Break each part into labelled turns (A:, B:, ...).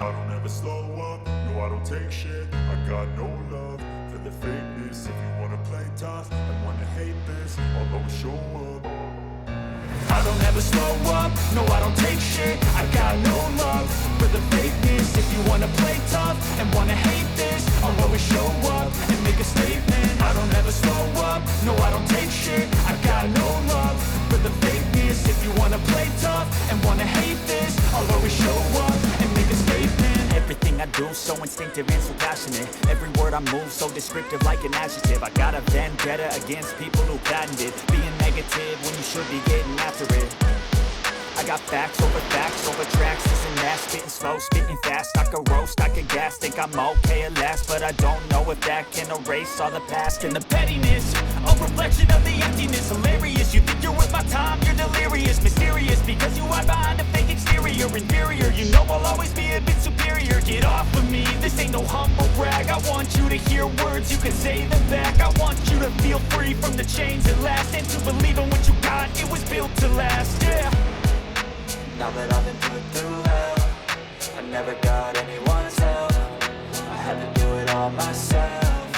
A: I don't ever slow up, no I don't take shit. I got no love for the fakeness. If you wanna play tough and wanna hate this, I'll always show up. I don't ever slow up, no I don't take shit. I got no love for the fakeness. If you wanna play tough and wanna hate this, I'll always show up and make a statement. I don't ever slow up, no I don't take shit. I got no love for the fakeness. If you wanna play tough and wanna hate this, I'll always show up and make a statement.
B: Everything I do so instinctive and so passionate. Every word I move so descriptive like an adjective. I got a vendetta against people who patented being negative when you should be getting after it. I got facts over tracks. This and that, spitting slow, spitting fast. I could roast, I could gas, think I'm okay at last, but I don't know if that can erase all the past and the pettiness. A reflection of the emptiness, hilarious. You think you're worth my time, you're delirious, mysterious, because you hide behind a fake exterior. Inferior, you know I'll always be a bit superior. Get off of me, this ain't no humble brag. I want you to hear words, you can say them back. I want you to feel free from the chains at last, and to believe in what you got, it was built to last, yeah.
C: Now that I've been put through hell, I never got anyone's help. I had to do it all myself.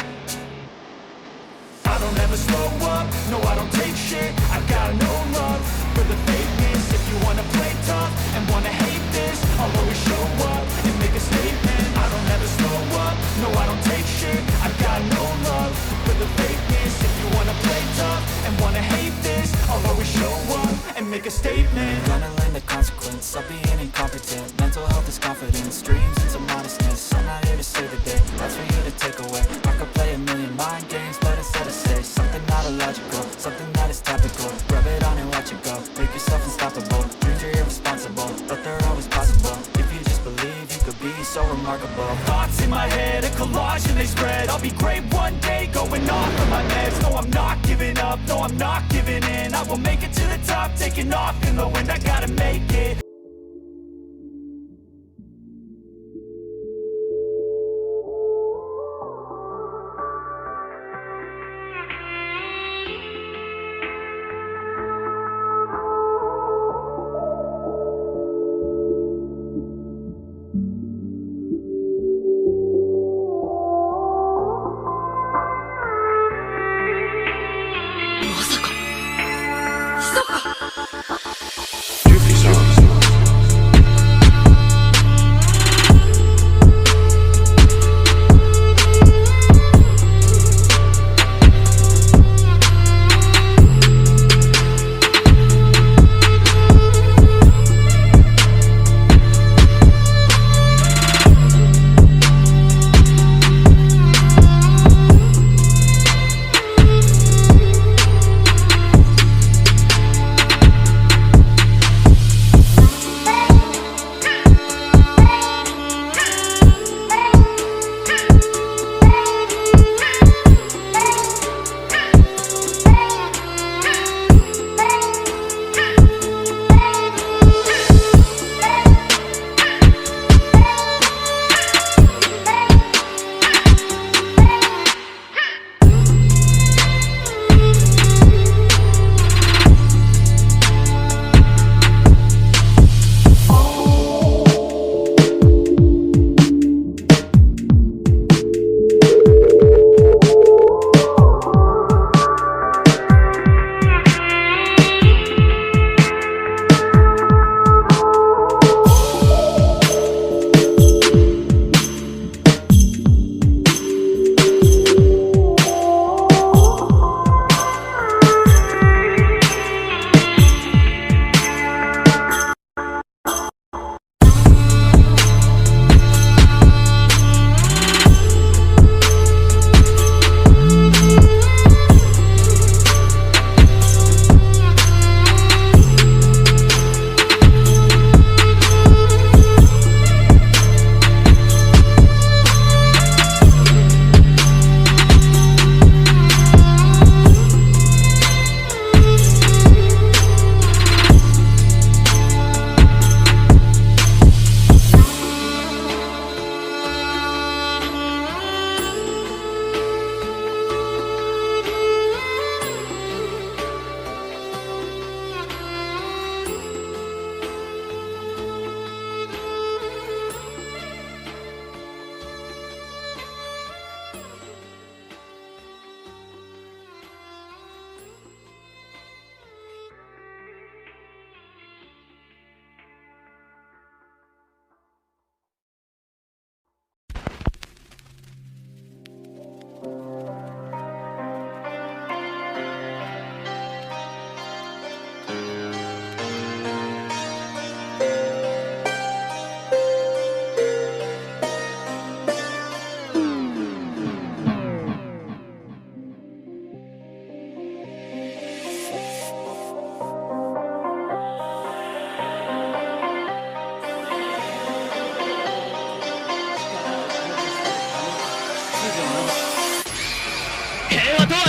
A: I don't ever slow up, no I don't take shit. I got no love for the fakeness. If you wanna play tough and wanna hate this, I'll always show up and make a statement. I don't ever slow up, no I don't take shit. I got no love for the fakeness. If you wanna play tough and wanna hate this, I'll always show up and make a statement.
C: Gonna learn the consequence of being incompetent. Mental health is confidence, dreams into modestness. I'm not here to save the day, that's for you to take away. I could play a million mind games, but instead I say something not illogical, something that is topical. Rub it on and watch it go, make yourself unstoppable. Dreams are irresponsible, but they're always possible. If you just believe, you could be so remarkable.
B: Thoughts in my head, a collage and they spread. I'll be great one day, going off of my meds. No, I'm not giving up, no, I'm not giving in. I will make it to the top, taking off in the wind. I gotta make it.
D: Yuki-san.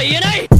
D: 言えない。